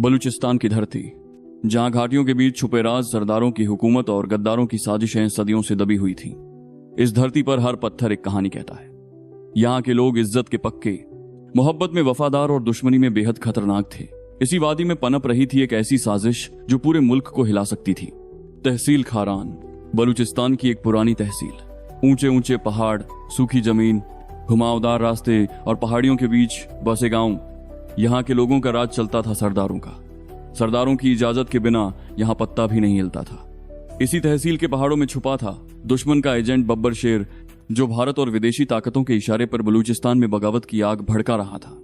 बलूचिस्तान की धरती, जहां घाटियों के बीच छुपे राज सरदारों की हुकूमत और गद्दारों की साजिशें सदियों से दबी हुई थी। इस धरती पर हर पत्थर एक कहानी कहता है। यहाँ के लोग इज्जत के पक्के, मोहब्बत में वफादार और दुश्मनी में बेहद खतरनाक थे। इसी वादी में पनप रही थी एक ऐसी साजिश जो पूरे मुल्क को हिला सकती थी। तहसील खारान, बलूचिस्तान की एक पुरानी तहसील। ऊंचे ऊंचे पहाड़, सूखी जमीन, घुमावदार रास्ते और पहाड़ियों के बीच बसे गांव। यहाँ के लोगों का राज चलता था सरदारों का। सरदारों की इजाजत के बिना यहाँ पत्ता भी नहीं हिलता था। इसी तहसील के पहाड़ों में छुपा था दुश्मन का एजेंट बब्बर शेर, जो भारत और विदेशी ताकतों के इशारे पर बलूचिस्तान में बगावत की आग भड़का रहा था।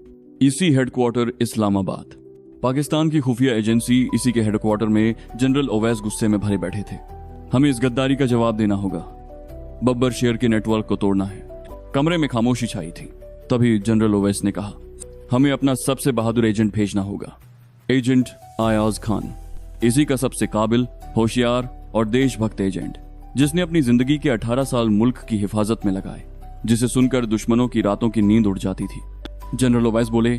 इसी हेडक्वार्टर इस्लामाबाद, पाकिस्तान की खुफिया एजेंसी, इसी के हेडक्वार्टर में जनरल ओवैस गुस्से में भरे बैठे थे। हमें इस गद्दारी का जवाब देना होगा, बब्बर शेर के नेटवर्क को तोड़ना है। कमरे में खामोशी छाई थी। तभी जनरल ओवैस ने कहा, हमें अपना सबसे बहादुर एजेंट भेजना होगा। एजेंट अयाज खान, इसी का सबसे काबिल, होशियार और देशभक्त एजेंट, जिसने अपनी जिंदगी के 18 साल मुल्क की हिफाजत में लगाए, जिसे सुनकर दुश्मनों की रातों की नींद उड़ जाती थी। जनरल ओवैस बोले,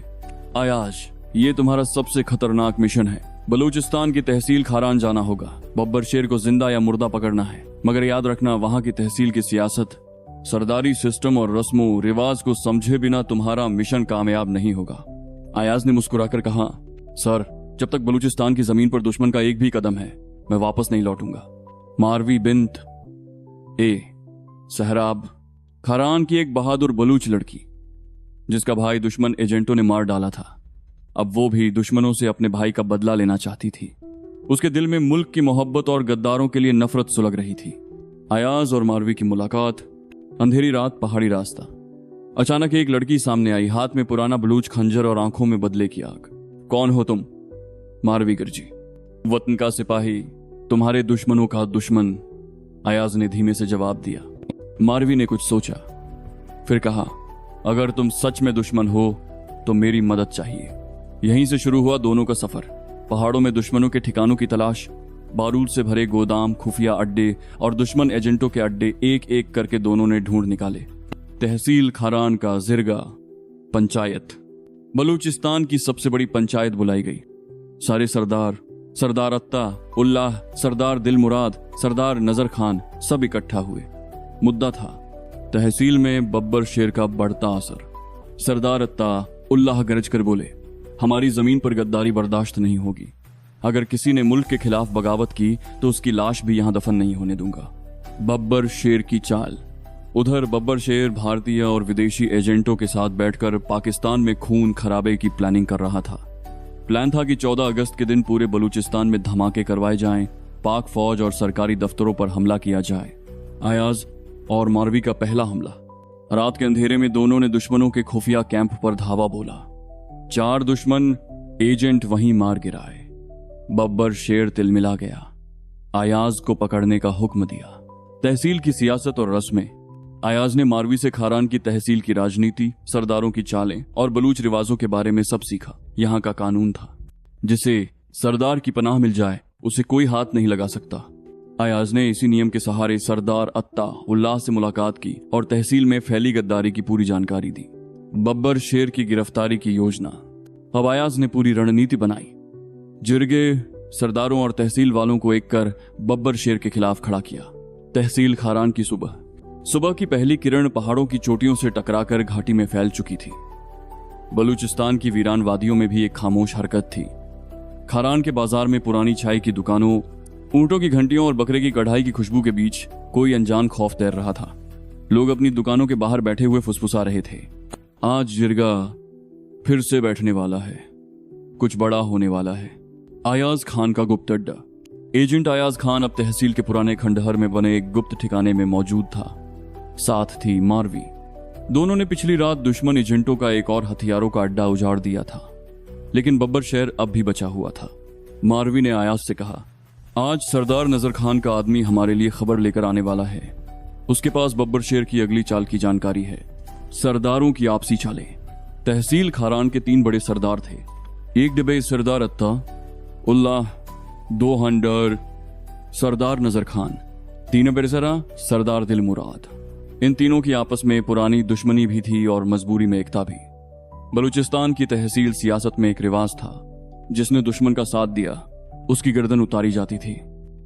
अयाज, ये तुम्हारा सबसे खतरनाक मिशन है। बलूचिस्तान की तहसील खारान जाना होगा। बब्बर शेर को जिंदा या मुर्दा पकड़ना है। मगर याद रखना, वहां की तहसील की सियासत, सरदारी सिस्टम और रस्मों रिवाज को समझे बिना तुम्हारा मिशन कामयाब नहीं होगा। अयाज ने मुस्कुराकर कहा, सर, जब तक बलूचिस्तान की जमीन पर दुश्मन का एक भी कदम है, मैं वापस नहीं लौटूंगा। मारवी बिन्त ए सहराब, खारान की एक बहादुर बलूच लड़की, जिसका भाई दुश्मन एजेंटों ने मार डाला था। अब वो भी दुश्मनों से अपने भाई का बदला लेना चाहती थी। उसके दिल में मुल्क की मोहब्बत और गद्दारों के लिए नफरत सुलग रही थी। अयाज और मारवी की मुलाकात, अंधेरी रात, पहाड़ी रास्ता। अचानक एक लड़की सामने आई, हाथ में पुराना बलूच खंजर और आंखों में बदले की आग। कौन हो तुम? मारवी गर्जी, वतन का सिपाही, तुम्हारे दुश्मनों का दुश्मन, अयाज ने धीमे से जवाब दिया। मारवी ने कुछ सोचा, फिर कहा, अगर तुम सच में दुश्मन हो तो मेरी मदद चाहिए। यहीं से शुरू हुआ दोनों का सफर। पहाड़ों में दुश्मनों के ठिकानों की तलाश, बारूद से भरे गोदाम, खुफिया अड्डे और दुश्मन एजेंटों के अड्डे एक एक करके दोनों ने ढूंढ निकाले। तहसील खारान का जिरगा पंचायत, बलूचिस्तान की सबसे बड़ी पंचायत बुलाई गई। सारे सरदार, सरदार अत्ता उल्लाह, सरदार दिल मुराद, सरदार नजर खान, सब इकट्ठा हुए। मुद्दा था तहसील में बब्बर शेर का बढ़ता असर। सरदार अत्ता उल्लाह गरज कर बोले, हमारी जमीन पर गद्दारी बर्दाश्त नहीं होगी। अगर किसी ने मुल्क के खिलाफ बगावत की तो उसकी लाश भी यहां दफन नहीं होने दूंगा। बब्बर शेर की चाल। उधर बब्बर शेर भारतीय और विदेशी एजेंटों के साथ बैठकर पाकिस्तान में खून खराबे की प्लानिंग कर रहा था। प्लान था कि 14 अगस्त के दिन पूरे बलूचिस्तान में धमाके करवाए जाएं, पाक फौज और सरकारी दफ्तरों पर हमला किया जाए। अयाज और मारवी का पहला हमला। रात के अंधेरे में दोनों ने दुश्मनों के खुफिया कैंप पर धावा बोला। 4 दुश्मन एजेंट वहीं मार गिराए। बब्बर शेर तिलमिला गया। अयाज को पकड़ने का हुक्म दिया। तहसील की सियासत और रस्में। अयाज ने मारवी से खारान की तहसील की राजनीति, सरदारों की चालें और बलूच रिवाजों के बारे में सब सीखा। यहाँ का कानून था, जिसे सरदार की पनाह मिल जाए उसे कोई हाथ नहीं लगा सकता। अयाज ने इसी नियम के सहारे सरदार अत्ता उल्लाह से मुलाकात की और तहसील में फैली गद्दारी की पूरी जानकारी दी। बब्बर शेर की गिरफ्तारी की योजना। अब अयाज ने पूरी रणनीति बनाई। जिरगे, सरदारों और तहसील वालों को एक कर बब्बर शेर के खिलाफ खड़ा किया। तहसील खारान की सुबह की पहली किरण पहाड़ों की चोटियों से टकराकर घाटी में फैल चुकी थी। बलूचिस्तान की वीरान वादियों में भी एक खामोश हरकत थी। खारान के बाजार में पुरानी चाय की दुकानों, ऊंटों की घंटियों और बकरे की कढ़ाई की खुशबू के बीच कोई अनजान खौफ तैर रहा था। लोग अपनी दुकानों के बाहर बैठे हुए फुसफुसा रहे थे, आज जिरगा फिर से बैठने वाला है, कुछ बड़ा होने वाला है। अयाज खान का गुप्त अड्डा। एजेंट अयाज खान अब तहसील के पुराने खंडहर में बने एक गुप्त ठिकाने में मौजूद था। साथ थी मारवी। दोनों ने पिछली रात दुश्मन एजेंटों का एक और हथियारों का अड्डा उजाड़ दिया था, लेकिन बब्बर शेर अब भी बचा हुआ था। मारवी ने अयाज से कहा, आज सरदार नजर खान का आदमी हमारे लिए खबर लेकर आने वाला है। उसके पास बब्बर शेर की अगली चाल की जानकारी है। सरदारों की आपसी चालें। तहसील खारान के 3 बड़े सरदार थे। एक डिबे सरदार अत्ता उल्लाह, 2 हंडर सरदार नजर खान, 3 बेरसरा सरदार दिल मुराद। इन तीनों की आपस में पुरानी दुश्मनी भी थी और मजबूरी में एकता भी। बलूचिस्तान की तहसील सियासत में एक रिवाज था, जिसने दुश्मन का साथ दिया उसकी गर्दन उतारी जाती थी।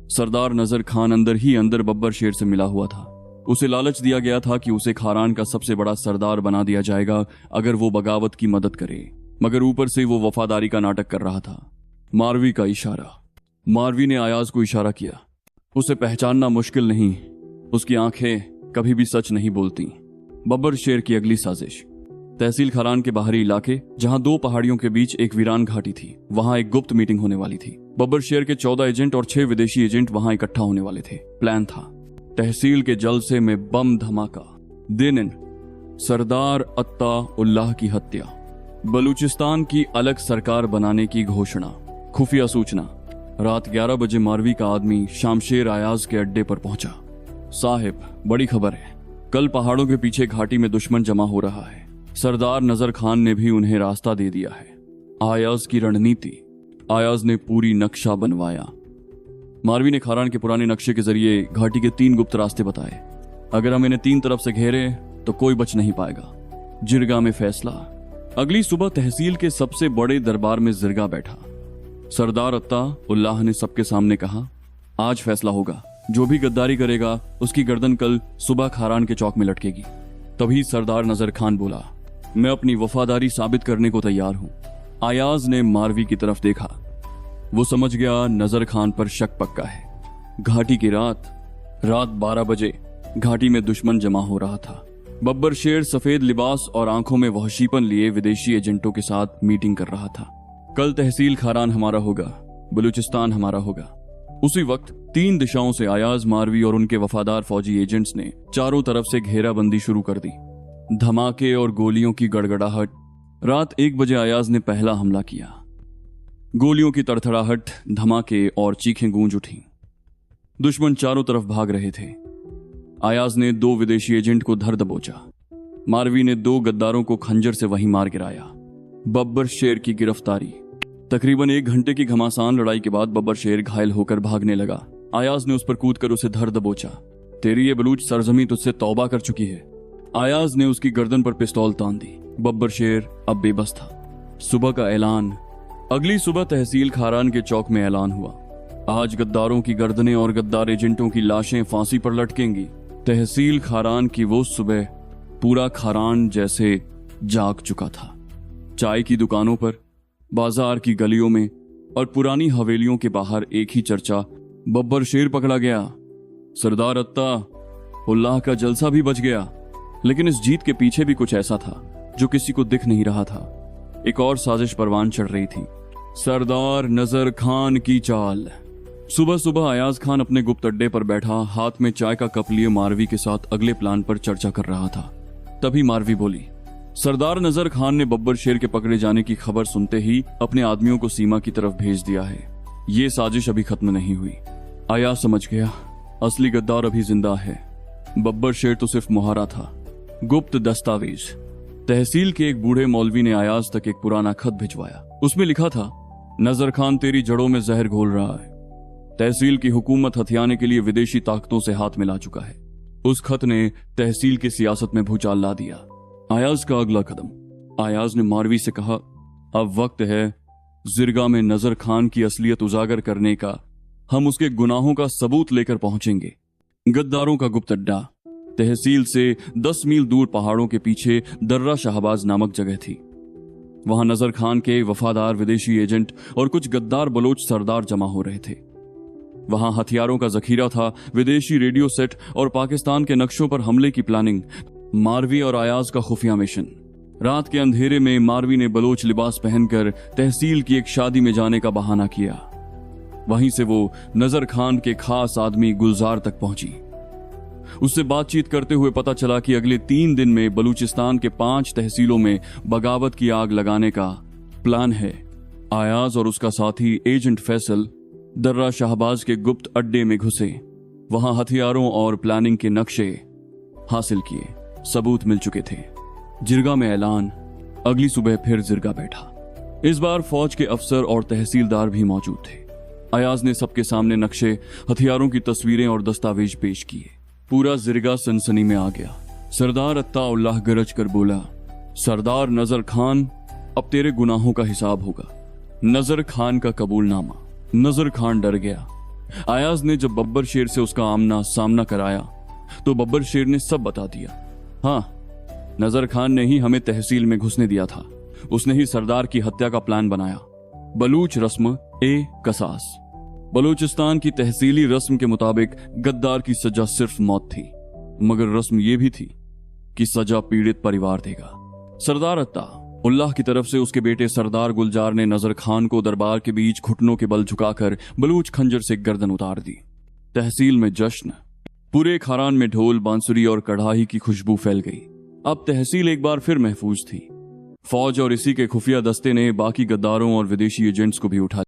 सरदार नजर खान अंदर ही अंदर बब्बर शेर से मिला हुआ था। उसे लालच दिया गया था कि उसे खारान का सबसे बड़ा सरदार बना दिया जाएगा अगर वो बगावत की मदद करे, मगर ऊपर से वो वफादारी का नाटक कर रहा था। मारवी का इशारा। मारवी ने अयाज को इशारा किया। उसे पहचानना मुश्किल नहीं, उसकी आंखें कभी भी सच नहीं बोलती। बब्बर शेर की अगली साजिश। तहसील खारान के बाहरी इलाके, जहां 2 पहाड़ियों के बीच एक वीरान घाटी थी, वहां एक गुप्त मीटिंग होने वाली थी। बब्बर शेर के 14 एजेंट और 6 विदेशी एजेंट वहां इकट्ठा होने वाले थे। प्लान था तहसील के जलसे में बम धमाका, दिन सरदार अत्ता उल्लाह की हत्या, बलूचिस्तान की अलग सरकार बनाने की घोषणा। खुफिया सूचना। रात 11 बजे मारवी का आदमी शामशेर अयाज के अड्डे पर पहुंचा। साहिब, बड़ी खबर है, कल पहाड़ों के पीछे घाटी में दुश्मन जमा हो रहा है। सरदार नजर खान ने भी उन्हें रास्ता दे दिया है। अयाज की रणनीति। अयाज ने पूरी नक्शा बनवाया। मारवी ने खारान के पुराने नक्शे के जरिए घाटी के 3 गुप्त रास्ते बताए। अगर हम इन्हें 3 तरफ से घेरे तो कोई बच नहीं पाएगा। जिरगा में फैसला। अगली सुबह तहसील के सबसे बड़े दरबार में जिरगा बैठा। सरदार अत्ता उल्लाह ने सबके सामने कहा, आज फैसला होगा। जो भी गद्दारी करेगा उसकी गर्दन कल सुबह खारान के चौक में लटकेगी। तभी सरदार नजर खान बोला, मैं अपनी वफादारी साबित करने को तैयार हूं। अयाज ने मारवी की तरफ देखा। वो समझ गया नजर खान पर शक पक्का है। घाटी की रात 12 बजे घाटी में दुश्मन जमा हो रहा था। बब्बर शेर सफेद लिबास और आंखों में वहशीपन लिए विदेशी एजेंटों के साथ मीटिंग कर रहा था। कल तहसील खारान हमारा होगा, बलूचिस्तान हमारा होगा। उसी वक्त 3 दिशाओं से अयाज, मारवी और उनके वफादार फौजी एजेंट्स ने चारों तरफ से घेराबंदी शुरू कर दी। धमाके और गोलियों की गड़गड़ाहट। रात 1 बजे अयाज ने पहला हमला किया। गोलियों की तड़तड़ाहट, धमाके और चीखें गूंज उठी। दुश्मन चारों तरफ भाग रहे थे। अयाज ने 2 विदेशी एजेंट को धर दबोचा। मारवी ने 2 गद्दारों को खंजर से वहीं मार गिराया। बब्बर शेर की गिरफ्तारी। तकरीबन 1 घंटे की घमासान लड़ाई के बाद बब्बर शेर घायल होकर भागने लगा। अयाज ने उस पर कूदकर उसे धर दबोचा। तेरी ये बलूच सरजमी तुझसे तौबा कर चुकी है। अयाज ने उसकी गर्दन पर पिस्तौल तान दी। बब्बर शेर अब बेबस था। सुबह का ऐलान। अगली सुबह तहसील खारान के चौक में ऐलान हुआ, आज गद्दारों की गर्दनें और गद्दार एजेंटों की लाशें फांसी पर लटकेंगी। तहसील खारान की वो सुबह पूरा खारान जैसे जाग चुका था। चाय की दुकानों पर, बाजार की गलियों में और पुरानी हवेलियों के बाहर एक ही चर्चा, बब्बर शेर पकड़ा गया, सरदार अत्ता उल्लाह का जलसा भी बच गया। लेकिन इस जीत के पीछे भी कुछ ऐसा था जो किसी को दिख नहीं रहा था। एक और साजिश परवान चढ़ रही थी, सरदार नजर खान की चाल। सुबह सुबह अयाज खान अपने गुप्त अड्डे पर बैठा हाथ में चाय का कप लिए मारवी के साथ अगले प्लान पर चर्चा कर रहा था। तभी मारवी बोली, सरदार नजर खान ने बब्बर शेर के पकड़े जाने की खबर सुनते ही अपने आदमियों को सीमा की तरफ भेज दिया है। ये साजिश अभी खत्म नहीं हुई। अयाज समझ गया, असली गद्दार अभी जिंदा है। बब्बर शेर तो सिर्फ मुहारा था, गुप्त दस्तावेज। तहसील के एक बूढ़े मौलवी ने अयाज तक एक पुराना खत भिजवाया। उसमें लिखा था, नजर खान तेरी जड़ों में जहर घोल रहा है। तहसील की हुकूमत हथियाने के लिए विदेशी ताकतों से हाथ मिला चुका है। उस खत ने तहसील की सियासत में भूचाल ला दिया। अयाज का अगला कदम। अयाज ने मारवी से कहा, अब वक्त है जिरगा में नजर खान की असलियत उजागर करने का। हम उसके गुनाहों का सबूत लेकर पहुंचेंगे। गद्दारों का गुप्त अड्डा। तहसील से 10 मील दूर पहाड़ों के पीछे दर्रा शाहबाज नामक जगह थी। वहां नजर खान के वफादार विदेशी एजेंट और कुछ गद्दार बलोच सरदार जमा हो रहे थे। वहां हथियारों का जखीरा था, विदेशी रेडियो सेट और पाकिस्तान के नक्शों पर हमले की प्लानिंग। मारवी और अयाज का खुफिया मिशन। रात के अंधेरे में मारवी ने बलोच लिबास पहनकर तहसील की एक शादी में जाने का बहाना किया। वहीं से वो नजर खान के खास आदमी गुलजार तक पहुंची। उससे बातचीत करते हुए पता चला कि अगले 3 दिन में बलूचिस्तान के 5 तहसीलों में बगावत की आग लगाने का प्लान है। अयाज और उसका साथी एजेंट फैसल दर्रा शाहबाज के गुप्त अड्डे में घुसे। वहां हथियारों और प्लानिंग के नक्शे हासिल किए, सबूत मिल चुके थे। जिरगा में ऐलान। अगली सुबह फिर जिरगा बैठा। इस बार फौज के अफसर और तहसीलदार भी मौजूद थे। अयाज ने सबके सामने नक्शे, हथियारों की तस्वीरें और दस्तावेज पेश किए। पूरा जिरगा सनसनी में आ गया। सरदार अत्ता उल्लाह गरज कर बोला, सरदार नजर खान, अब तेरे गुनाहों का हिसाब होगा। नजर खान का कबूलनामा। नजर खान डर गया। अयाज ने जब बब्बर शेर से उसका आमना सामना कराया तो बब्बर शेर ने सब बता दिया। हाँ, नजर खान ने ही हमें तहसील में घुसने दिया था। उसने ही सरदार की हत्या का प्लान बनाया। बलूच रस्म ए कसास। बलूचिस्तान की तहसीली रस्म के मुताबिक गद्दार की सजा सिर्फ मौत थी, मगर रस्म यह भी थी कि सजा पीड़ित परिवार देगा। सरदार अत्ता उल्लाह की तरफ से उसके बेटे सरदार गुलजार ने नजर खान को दरबार के बीच घुटनों के बल झुकाकर बलूच खंजर से गर्दन उतार दी। तहसील में जश्न। पूरे खारान में ढोल, बांसुरी और कढ़ाई की खुशबू फैल गई। अब तहसील एक बार फिर महफूज थी। फौज और इसी के खुफिया दस्ते ने बाकी गद्दारों और विदेशी एजेंट्स को भी उठा